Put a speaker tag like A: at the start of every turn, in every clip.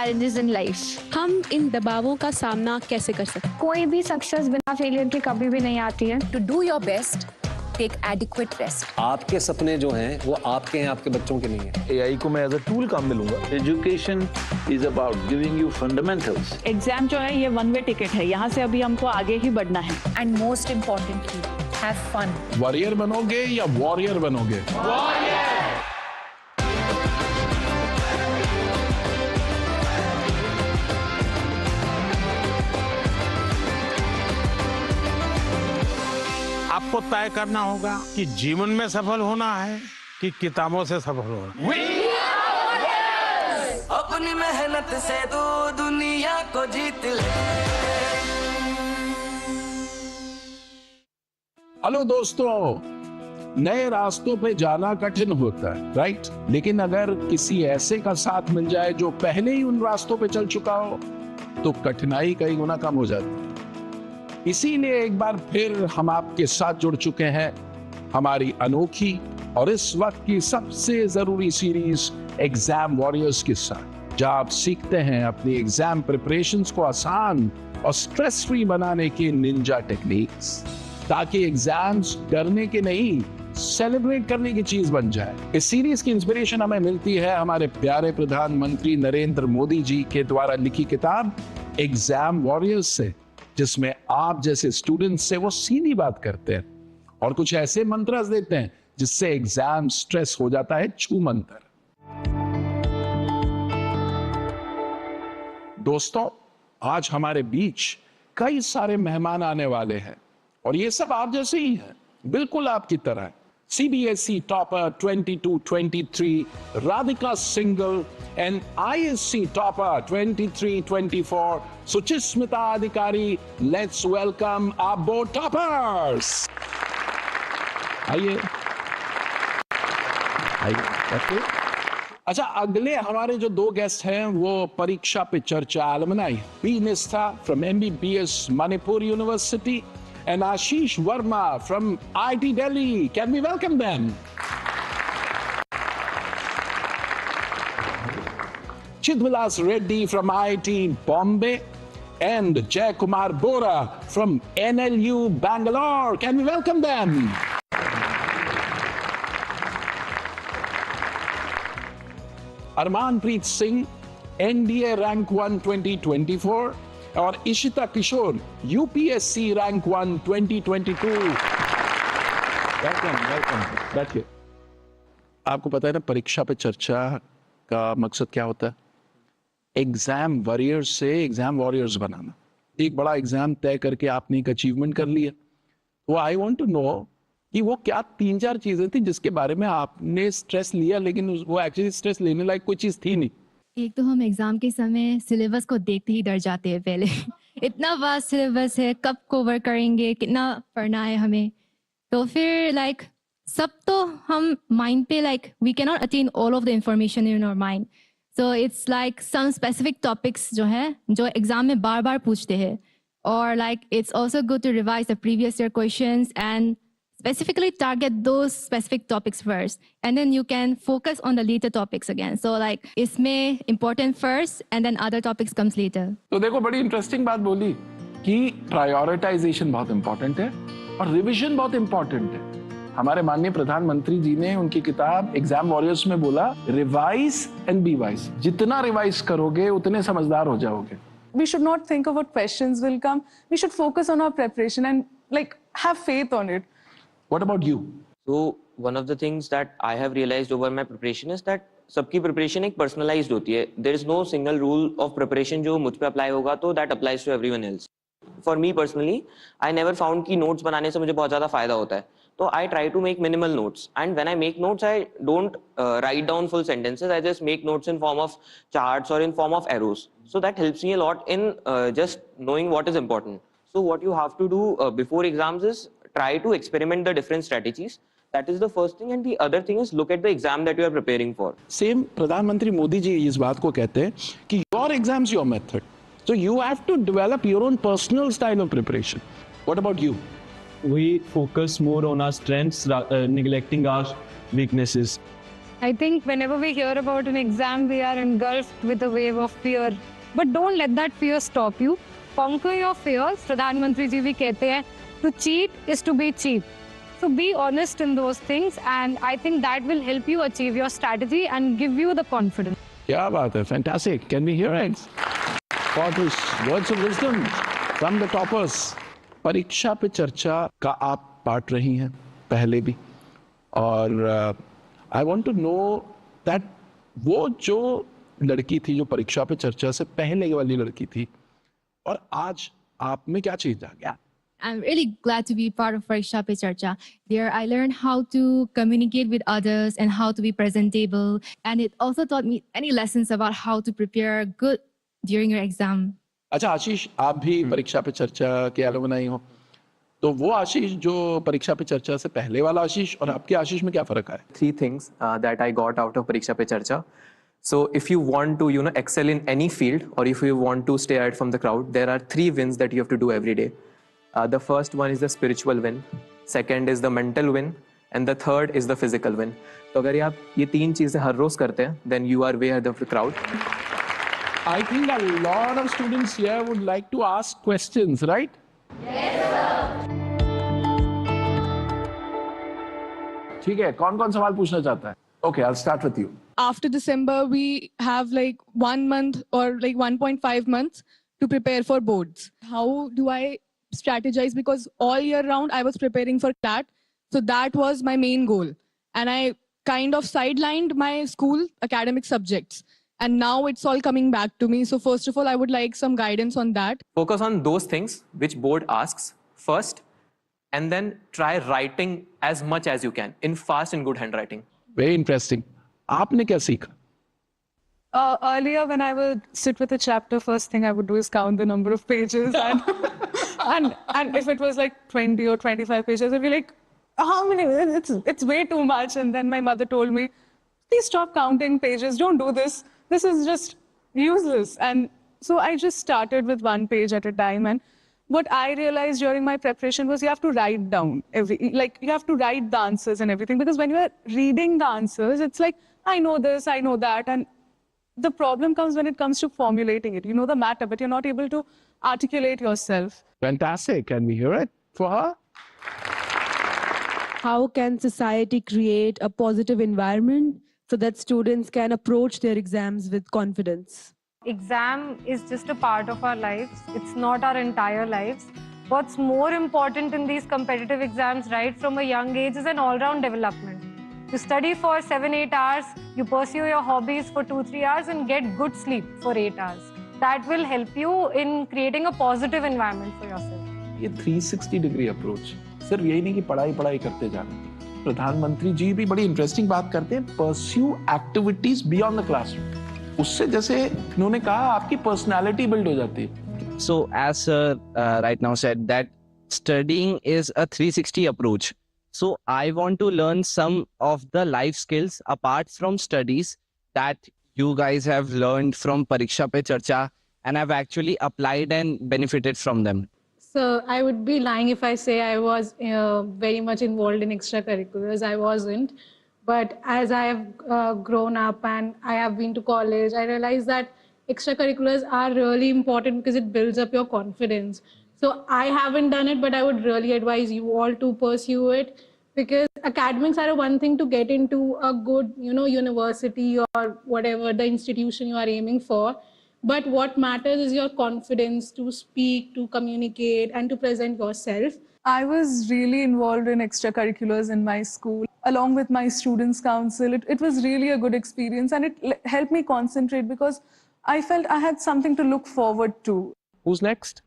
A: challenges in life.
B: हम इन दबावों का सामना कैसे कर सकते हैं?
A: कोई भी सक्सेस बिना फेलियर के कभी भी नहीं आती है.
C: To do your best, take adequate rest.
D: आपके सपने जो हैं वो आपके हैं, आपके बच्चों के नहीं हैं.
E: AI को मैं एज अ टूल काम में लूंगा.
F: Education is about giving you fundamentals.
G: Exam जो है ये वन वे टिकट है, यहाँ से अभी हमको आगे ही बढ़ना है.
C: And most importantly, have fun.
E: Warrior बनोगे या वॉरियर बनोगे?
H: आपको तय करना होगा कि जीवन में सफल होना है कि किताबों से सफल होना है.
I: अपनी मेहनत से तू दुनिया को जीत ले.
E: हेलो दोस्तों, नए रास्तों पे जाना कठिन होता है, राइट? लेकिन अगर किसी ऐसे का साथ मिल जाए जो पहले ही उन रास्तों पे चल चुका हो तो कठिनाई कई गुना कम हो जाती है. इसीलिए एक बार फिर हम आपके साथ जुड़ चुके हैं हमारी अनोखी और इस वक्त की सबसे जरूरी सीरीज एग्जाम वॉरियर्स के साथ, जहां आप सीखते हैं अपनी एग्जाम प्रिपरेशंस को आसान और स्ट्रेस फ्री बनाने के निंजा टेक्निक्स, ताकि एग्जाम्स डरने के नहीं सेलिब्रेट करने की चीज बन जाए. इस सीरीज की इंस्पिरेशन हमें मिलती है हमारे प्यारे प्रधानमंत्री नरेंद्र मोदी जी के द्वारा लिखी किताब एग्जाम वॉरियर्स से, जिसमें आप जैसे स्टूडेंट्स से वो सीधी बात करते हैं और कुछ ऐसे मंत्र देते हैं जिससे एग्जाम स्ट्रेस हो जाता है छू मंत्र. दोस्तों, आज हमारे बीच कई सारे मेहमान आने वाले हैं और ये सब आप जैसे ही हैं, बिल्कुल आपकी तरह. CBSE topper 22-23 Radhika Singhal and ISC topper 23-24 Suchismita Adhikari. Let's welcome our board toppers. आइए. अच्छा, अगले हमारे जो दो गेस्ट हैं वो परीक्षा पे चर्चा alumni P. Nistha from MBBS Manipur University and Ashish Verma from IIT Delhi. Can we welcome them? Chidvilas Reddy from IIT Bombay and Jay Kumar Bora from NLU Bangalore. Can we welcome them? Armanpreet Singh, NDA Rank 1 2024. और इशिता किशोर UPSC rank 1 2022. Welcome. बैठिए. आपको पता है ना परीक्षा पे चर्चा का मकसद क्या होता है? एग्जाम वॉरियर्स से एग्जाम वॉरियर्स बनाना. एक बड़ा एग्जाम तय करके आपने एक अचीवमेंट कर लिया, तो आई वांट टू नो कि वो क्या 3-4 चीजें थी जिसके बारे में आपने स्ट्रेस लिया लेकिन वो एक्चुअली स्ट्रेस लेने लायक कोई चीज थी नहीं.
J: एक तो हम एग्जाम के समय सिलेबस को देखते ही डर जाते हैं पहले. इतना वास्ट सिलेबस है, कब कवर करेंगे, कितना पढ़ना है हमें. तो फिर सब तो हम माइंड पे we can not attain all of the information in our mind. So it's some specific topics जो है जो एग्जाम में बार बार पूछते हैं. और it's also good to revise the previous year questions and specifically target those specific topics first, and then you can focus on the later topics again. So इसमें important first and then other topics comes later.
E: तो देखो, बड़ी interesting बात बोली कि prioritisation बहुत important है और रिवीजन बहुत इंपॉर्टेंट है. हमारे माननीय प्रधानमंत्री जी ने उनकी किताब एग्जाम वॉरियर्स में बोला, रिवाइज एंड बी वाइज. जितना रिवाइज करोगे उतने समझदार हो जाओगे.
K: We should not think of what questions will come. We should focus on our preparation and have faith on it.
E: What about you?
L: So one of the things that I have realized over my preparation is that सबकी preparation एक personalized होती है. There is no single rule of preparation जो मुझ पे apply होगा तो that applies to everyone else. For me personally, I never found कि notes बनाने से मुझे बहुत ज़्यादा फायदा होता है. तो I try to make minimal notes, and when I make notes, I don't write down full sentences. I just make notes in form of charts or in form of arrows. So that helps me a lot in just knowing what is important. So what you have to do before exams is try to experiment the different strategies. That is the first thing, and the other thing is look at the exam that you are preparing for.
E: Same प्रधानमंत्री मोदी जी इस बात को कहते हैं कि your exams your method. So you have to develop your own personal style of preparation. What about you?
M: We focus more on our strengths, neglecting our weaknesses.
A: I think whenever we hear about an exam, we are engulfed with a wave of fear. But don't let that fear stop you. Conquer your fears. प्रधानमंत्री जी भी कहते हैं, to cheat is to be cheap. So be honest in those things, and I think that will help you achieve your strategy and give you the confidence.
E: क्या बात है, fantastic. Can we hear it? For this words of wisdom from the toppers. परीक्षा पे चर्चा का आप part रही हैं पहले भी, और I want to know that वो जो लड़की थी जो परीक्षा पे चर्चा से पहले वाली लड़की थी, और आज आप में क्या चीज आ गया?
J: I'm really glad to be part of Pariksha Pe Charcha. There I learned how to communicate with others and how to be presentable. And it also taught me many lessons about how to prepare good during your exam.
E: अच्छा आशीष, आप भी परीक्षा पे चर्चा के alumni हो, तो वो आशीष जो परीक्षा पे चर्चा से पहले वाला आशीष और आपके आशीष में क्या फर्क है?
M: 3 things that I got out of Pariksha Pe Charcha. So if you want to, excel in any field, or if you want to stay out from the crowd, there are 3 wins that you have to do every day. The first one is the spiritual win, second is the mental win, and the third is the physical win. तो अगर आप ये 3 चीजें हर रोज करते हैं, then you are way ahead of the crowd.
E: I think a lot of students here would like to ask questions, right? Yes, sir. ठीक है, कौन-कौन सवाल पूछना चाहता है? Okay, I'll start with you.
K: After December, we have like 1 month or like 1.5 months to prepare for boards. How do I strategize? Because all year round I was preparing for CLAT. So that was my main goal. And I kind of sidelined my school academic subjects. And now it's all coming back to me. So first of all, I would like some guidance on that.
M: Focus on those things which board asks first, and then try writing as much as you can in fast and good handwriting.
E: Very interesting. आपने क्या सीखा?
K: Earlier, when I would sit with a chapter, first thing I would do is count the number of pages, and if it was like 20 or 25 pages, I'd be like, how many? It's way too much. And then my mother told me, please stop counting pages. Don't do this. This is just useless. And so I just started with 1 page at a time. And what I realized during my preparation was you have to write down you have to write the answers and everything, because when you are reading the answers, it's like, I know this, I know that. And the problem comes when it comes to formulating it. You know the matter, but you're not able to articulate yourself.
E: Fantastic. Can we hear it for her?
B: How can society create a positive environment so that students can approach their exams with confidence?
A: Exam is just a part of our lives. It's not our entire lives. What's more important in these competitive exams right from a young age is an all-round development. You study for 7-8 hours, you pursue your hobbies for 2-3 hours and get good sleep for 8 hours. That will help you in creating a positive environment for yourself.
E: ये 360 degree approach, सिर्फ यही नहीं कि पढ़ाई करते जाना। प्रधानमंत्री जी भी बड़ी इंटरेस्टिंग बात करते हैं, pursue activities beyond the classroom. उससे जैसे उन्होंने कहा आपकी पर्सनालिटी बिल्ड हो जाती है।
N: So as sir right now said that studying is a 360 approach. So I want to learn some of the life skills apart from studies that you guys have learned from Pariksha Pe Charcha and have actually applied and benefited from them.
O: So I would be lying if I say I was very much involved in extracurriculars. I wasn't. But as I have grown up and I have been to college, I realized that extracurriculars are really important because it builds up your confidence. So I haven't done it, but I would really advise you all to pursue it, because academics are one thing to get into a good, university or whatever the institution you are aiming for. But what matters is your confidence to speak, to communicate, and to present yourself.
K: I was really involved in extracurriculars in my school, along with my students' council. It was really a good experience, and it helped me concentrate because I felt I had something to look forward to.
E: Who's next?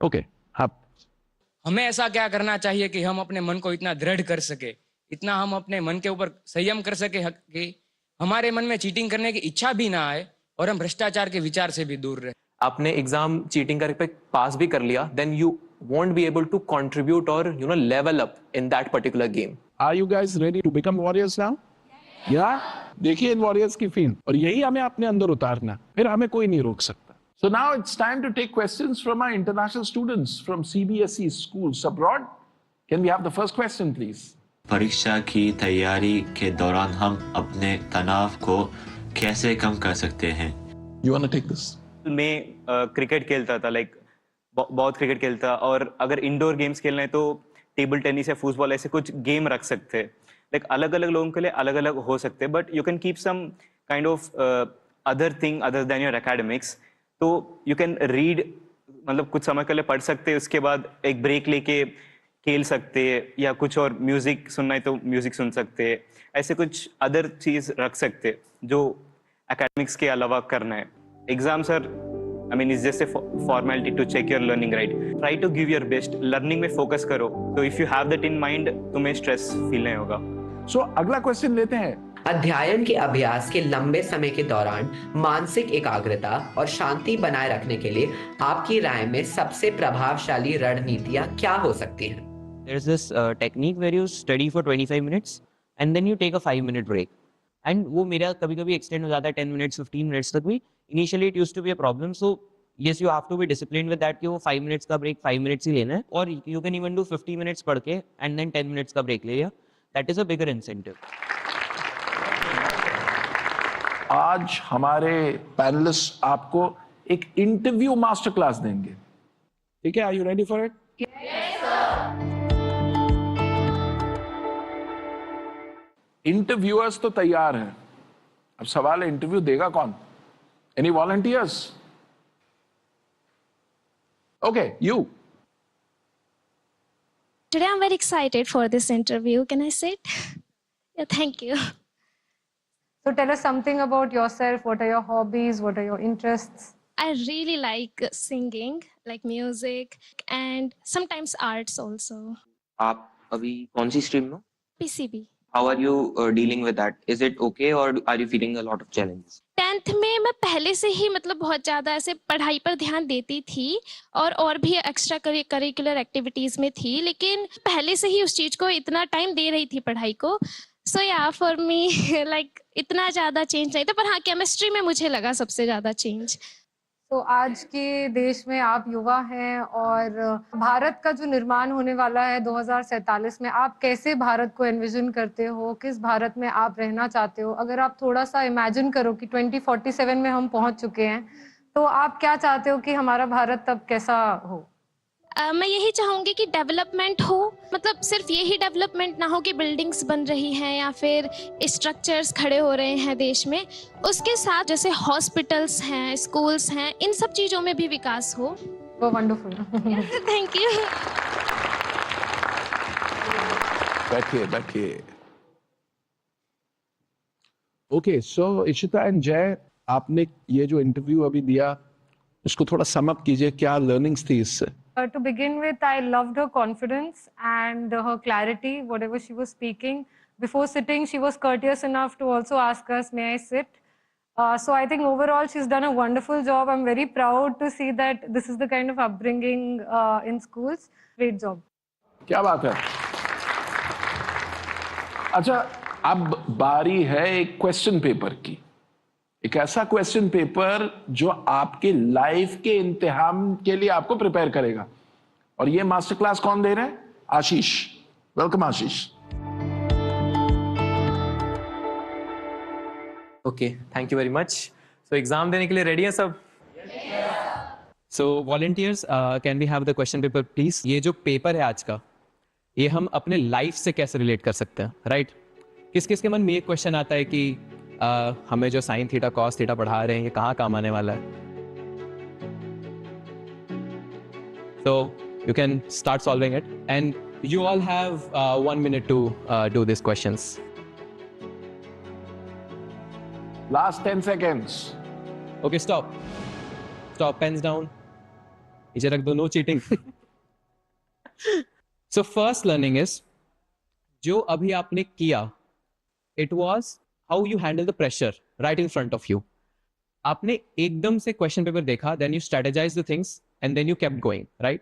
E: Okay, आप।
P: हमें ऐसा क्या करना चाहिए कि हम अपने मन को इतना दृढ़ कर सके, इतना हम अपने मन के ऊपर संयम कर सके कि हमारे मन में चीटिंग करने की इच्छा भी ना आए और हम भ्रष्टाचार के विचार से भी दूर रहे।
M: आपने एग्जाम चीटिंग करके पास भी कर लिया, then you won't be able to contribute or level up in that particular game.
E: Are you guys ready to become warriors now? Yeah. देखिए इन warriors की फील, और यही हमें अपने अंदर उतारना, फिर हमें कोई नहीं रोक सकता। So now it's time to take questions from our international students from CBSE schools abroad. Can we have the first question, please?
Q: परीक्षा की तैयारी के दौरान हम अपने तनाव को कैसे कम कर सकते हैं?
E: You wanna take this?
L: मैं क्रिकेट खेलता था, लाइक बहुत क्रिकेट खेलता, और अगर इंडोर गेम्स खेलना है तो टेबल टेनिस या फुटबॉल ऐसे कुछ गेम रख सकते हैं. लाइक अलग अलग लोगों के लिए अलग अलग हो सकते हैं, but you can keep some kind of other thing other than your academics. तो यू कैन रीड, मतलब कुछ समय के लिए पढ़ सकते हैं, उसके बाद एक ब्रेक लेके खेल सकते हैं, या कुछ और म्यूजिक सुनना है तो म्यूजिक सुन सकते हैं. ऐसे कुछ अदर चीज रख सकते हैं जो एकेडमिक्स के अलावा करना है. Exams are, I mean, it's just a formality to check your learning, right? Try to give your best. Learning में focus करो. So if you have that in mind, तुम्हें stress feel नहीं होगा.
E: So अगला क्वेश्चन लेते हैं.
R: अध्ययन के अभ्यास के लंबे समय के दौरान मानसिक एकाग्रता और शांति बनाए रखने के लिए आपकी राय में सबसे प्रभावशाली रणनीतियां क्या हो सकती हैं?
L: There's this technique where you study for 25 minutes and then you take a 5-minute break. And वो मेरा कभी-कभी extend हो जाता है 10 minutes, 15 minutes तक भी. Initially it used to be a problem. So yes, you have to be disciplined with that कि वो 5 minutes का break 5 minutes ही लेना है. और you can even do 50 minutes पढ़ के and then 10 minutes का break ले लिया. That is a bigger incentive.
E: आज हमारे पैनलिस्ट आपको एक इंटरव्यू मास्टर क्लास देंगे. ठीक है? Are you ready for it?
I: Yes, sir.
E: Interviewers तो तैयार हैं. अब सवाल है, इंटरव्यू देगा कौन? Any volunteers? Okay, you.
S: Today I'm very excited for this interview. Can I sit? Yeah, thank you.
A: So tell us something about yourself. What are your hobbies? What are your interests?
S: I really like singing, like music, and sometimes arts also.
L: आप अभी कौन सी stream में?
S: PCB.
L: How are you dealing with that? Is it okay or are you feeling a lot of challenges?
S: 10th में मैं पहले से ही मतलब बहुत ज़्यादा ऐसे पढ़ाई पर ध्यान देती थी और भी एक्स्ट्रा करिकुलर एक्टिविटीज़ में थी, लेकिन पहले से ही उस चीज़ को इतना टाइम दे रही थी पढ़ाई को. सो या फॉर मी लाइक इतना ज़्यादा चेंज नहीं था, पर हाँ केमिस्ट्री में मुझे लगा सबसे ज़्यादा चेंज.
A: तो आज के देश में आप युवा हैं और भारत का जो निर्माण होने वाला है 2047 में, आप कैसे भारत को एनविजन करते हो? किस भारत में आप रहना चाहते हो? अगर आप थोड़ा सा इमेजिन करो कि 2047 में हम पहुंच चुके हैं, तो आप क्या चाहते हो कि हमारा भारत तब कैसा हो?
S: मैं यही चाहूँगी कि डेवलपमेंट हो, मतलब सिर्फ यही डेवलपमेंट ना हो कि बिल्डिंग्स बन रही हैं या फिर स्ट्रक्चर्स खड़े हो रहे हैं देश में, उसके साथ जैसे हॉस्पिटल्स हैं, स्कूल्स हैं, इन सब चीज़ों में भी विकास हो.
A: वो वंडरफुल.
S: Thank you.
E: बैठिए. ओके, सो इशिता एंड जय, आपने ये जो इंटरव्यू अभी दिया उसको थोड़ा सम अप कीजिए. क्या लर्निंग्स थी इससे?
A: To begin with, I loved her confidence and her clarity, whatever she was speaking. Before sitting, she was courteous enough to also ask us, may I sit? So I think overall, she's done a wonderful job. I'm very proud to see that this is the kind of upbringing in schools. Great job.
E: क्या बात है. अच्छा, अब बारी है एक question paper की. एक ऐसा क्वेश्चन पेपर जो आपके लाइफ के इम्तिहान के लिए आपको प्रिपेयर करेगा. और ये मास्टर क्लास कौन दे रहे हैं? Ashish. Welcome Ashish.
M: Okay, thank you very much. So exam देने के लिए रेडी हैं सब? So volunteers, can we have the question paper please? ये जो पेपर है आज का, ये हम अपने लाइफ से कैसे रिलेट कर सकते हैं, राइट? किस किस के मन में ये क्वेश्चन आता है कि हमें जो साइन थीटा कॉस थीटा पढ़ा रहे हैं ये कहाँ काम आने वाला है? So you can start solving it, and you all have 1 minute to do these questions.
E: Last 10 seconds.
M: Okay, stop. Pens down. नीचे रख दो. No cheating. So first learning is, जो अभी आपने किया, it was how you handle the pressure right in front of you. आपने एकदम से क्वेश्चन पेपर देखा, then you strategize the things and then you kept going, right?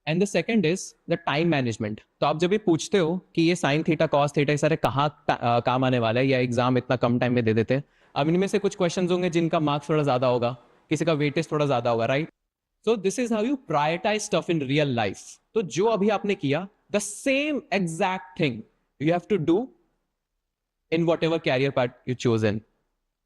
M: And the second is the time management. तो आप जब ये पूछते हो कि ये साइन थीटा कॉस थीटा ये सारे कहाँ काम आने वाला है, या एग्जाम इतना कम टाइम में दे देते हैं, अब इनमें से कुछ क्वेश्चंस होंगे जिनका मार्क्स थोड़ा ज्यादा होगा, किसी का वेटेज थोड़ा ज्यादा होगा, right? So this is how you prioritise stuff in real life. तो जो अभी आपने किया, the same exact thing you have to do in whatever career path you chosen,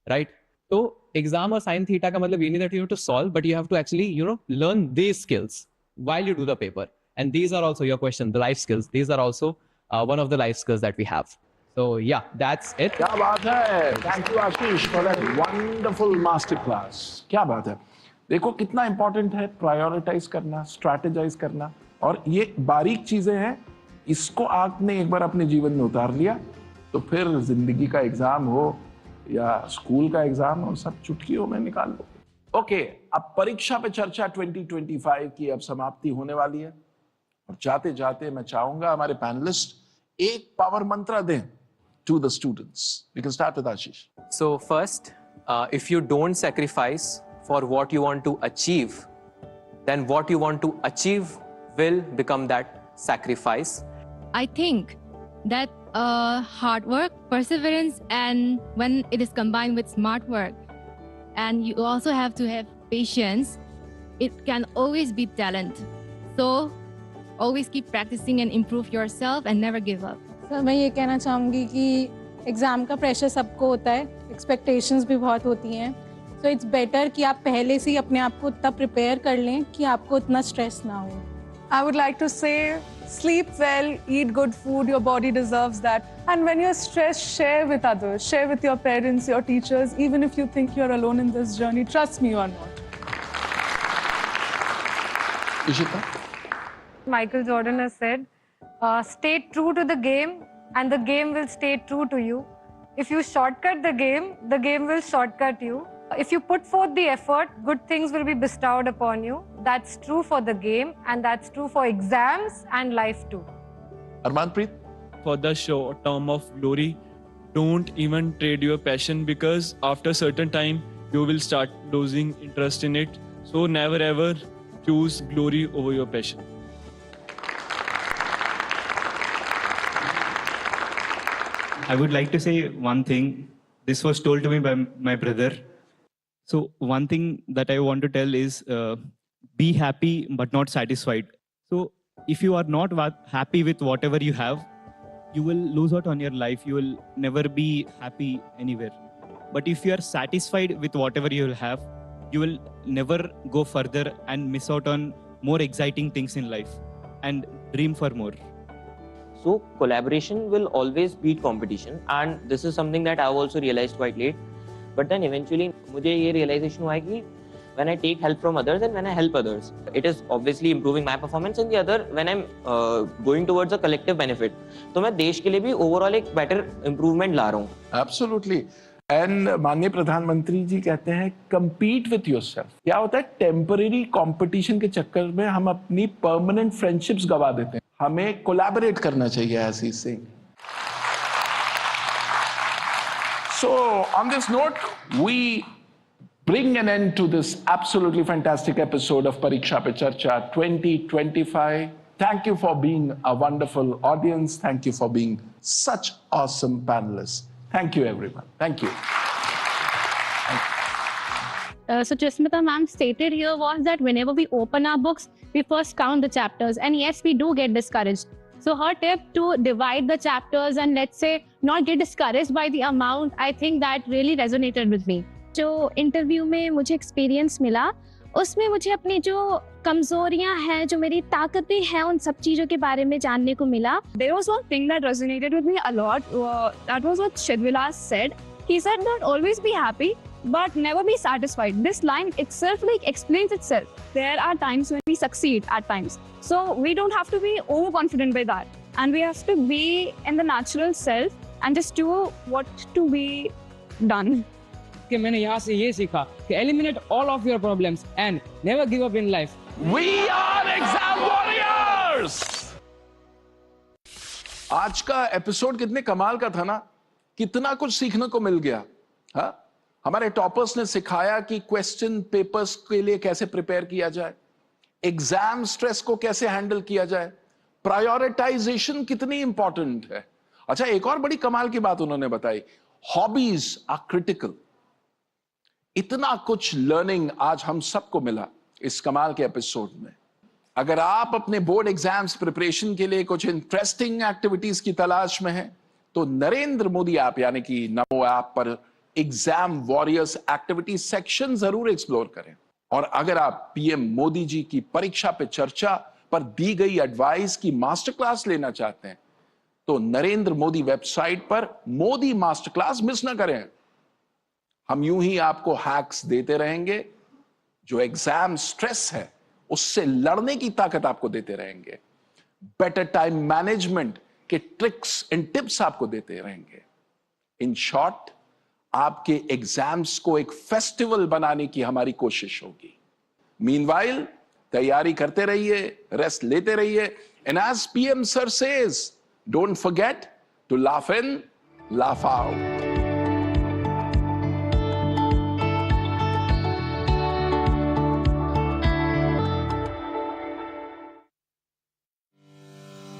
M: right? So exam or sin theta ka matlab ye nahi that you have to solve, but you have to actually, learn these skills while you do the paper. And these are also your question, the life skills. These are also one of the life skills that we have. So yeah, that's it.
E: क्या बात है. Thank you Ashish for that wonderful master class. क्या बात है. देखो कितना important है prioritize करना, strategize करना, और ये बारीक चीजें हैं. इसको आपने एक बार अपने जीवन में उतार लिया तो फिर जिंदगी का एग्जाम हो या स्कूल का एग्जाम हो, सब चुटकियों में निकाल लो. ओके, अब परीक्षा पे चर्चा 2025 की अब समाप्ति होने वाली है, और जाते जाते मैं चाहूंगा हमारे पैनलिस्ट एक पावर मंत्र दें to the students. We can start with Ashish.
M: So first, if you don't sacrifice for what you want to achieve, then what you want to achieve will become that sacrifice.
J: I think that hard work, perseverance, and when it is combined with smart work, and you also have to have patience, it can always be talent. So always keep practicing and improve yourself and never give up.
O: Sir मैं ये कहना चाहूँगी कि exam का pressure सबको होता है, expectations भी बहुत होती हैं, सो इट्स बेटर कि आप पहले से ही अपने आप को तब प्रिपेयर कर लें कि आपको इतना स्ट्रेस ना हो.
K: I would like to say, sleep well, eat good food, your body deserves that. And when you're stressed, share with others, share with your parents, your teachers, even if you think you're alone in this journey, trust me, you are not.
E: Ishita?
A: Michael Jordan has said, stay true to the game and the game will stay true to you. If you shortcut the game will shortcut you. If you put forth the effort, good things will be bestowed upon you. That's true for the game and that's true for exams and life too.
E: Armanpreet?
T: For the short term of glory, don't even trade your passion, because after a certain time, you will start losing interest in it. So never ever choose glory over your passion.
U: I would like to say one thing. This was told to me by my brother. So one thing that I want to tell is be happy but not satisfied. So if you are not happy with whatever you have, you will lose out on your life. You will never be happy anywhere. But if you are satisfied with whatever you will have, you will never go further and miss out on more exciting things in life and dream for more.
L: So collaboration will always beat competition, and this is something that I've also realized quite late. But then eventually मुझे ये realization हुआ कि when I take help from others and when I help others, it is obviously improving my performance, and the other when I'm going towards a collective benefit. तो मैं देश के लिए भी overall एक better improvement ला रहा हूँ.
E: Absolutely. And माननीय प्रधानमंत्री जी कहते हैं compete with yourself. क्या होता है, temporary competition के चक्कर में हम अपनी permanent friendships गवा देते हैं. हमें collaborate करना चाहिए, as he's saying. So on this note, we bring an end to this absolutely fantastic episode of Pariksha Pe Charcha 2025. Thank you for being a wonderful audience. Thank you for being such awesome panelists. Thank you, everyone. Thank you.
V: So Jasmita ma'am stated here was that whenever we open our books, we first count the chapters, and yes, we do get discouraged. So her tip to divide the chapters and let's say not get discouraged by the amount, I think that really resonated with me.
S: जो interview में मुझे experience मिला, उसमें मुझे अपनी जो कमजोरियां हैं, जो मेरी ताकतें हैं, उन सब चीजों के बारे में जानने को मिला.
G: There was one thing that resonated with me a lot. That was what Shidvilas said. He said that always be happy, but never be satisfied. This line itself explains itself. There are times when we succeed at times. So we don't have to be overconfident by that. And we have to be in the natural self and just do what to be done.
P: कि मैंने यहाँ से ये सीखा कि eliminate all of your problems and never give up in life.
E: We are exam warriors! आज का episode कितने कमाल का था ना, कितना कुछ सीखने को मिल गया. हाँ, हमारे टॉपर्स ने सिखाया कि क्वेश्चन पेपर्स के लिए कैसे प्रिपेयर किया जाए, एग्जाम स्ट्रेस को कैसे हैंडल किया जाए, प्रायोरिटाइजेशन कितनी इंपॉर्टेंट है. अच्छा, एक और बड़ी कमाल की बात उन्होंने बताई, हॉबीज आर क्रिटिकल. इतना कुछ लर्निंग आज हम सबको मिला इस कमाल के एपिसोड में. अगर आप अपने बोर्ड एग्जाम्स प्रिपरेशन के लिए कुछ इंटरेस्टिंग एक्टिविटीज की तलाश में हैं, तो नरेंद्र मोदी ऐप यानी कि नमो ऐप पर एग्जाम वॉरियर्स एक्टिविटी सेक्शन जरूर एक्सप्लोर करें। और अगर आप पीएम मोदी जी की परीक्षा पे चर्चा पर दी गई एडवाइस की मास्टर क्लास लेना चाहते हैं, तो नरेंद्र मोदी वेबसाइट पर मोदी मास्टर क्लास मिस ना करें। हम यूं ही आपको हैक्स देते रहेंगे जो एग्जाम स्ट्रेस है उससे लड़ने की ताकत आपको देते रहेंगे। बेटर टाइम मैनेजमेंट के ट्रिक्स एंड टिप्स आपको देते रहेंगे। इन शॉर्ट, आपके एग्जाम्स को एक फेस्टिवल बनाने की हमारी कोशिश होगी। मीनवाइल, तैयारी करते रहिए, रेस्ट लेते रहिए, and as PM sir says, don't forget to laugh in, laugh out.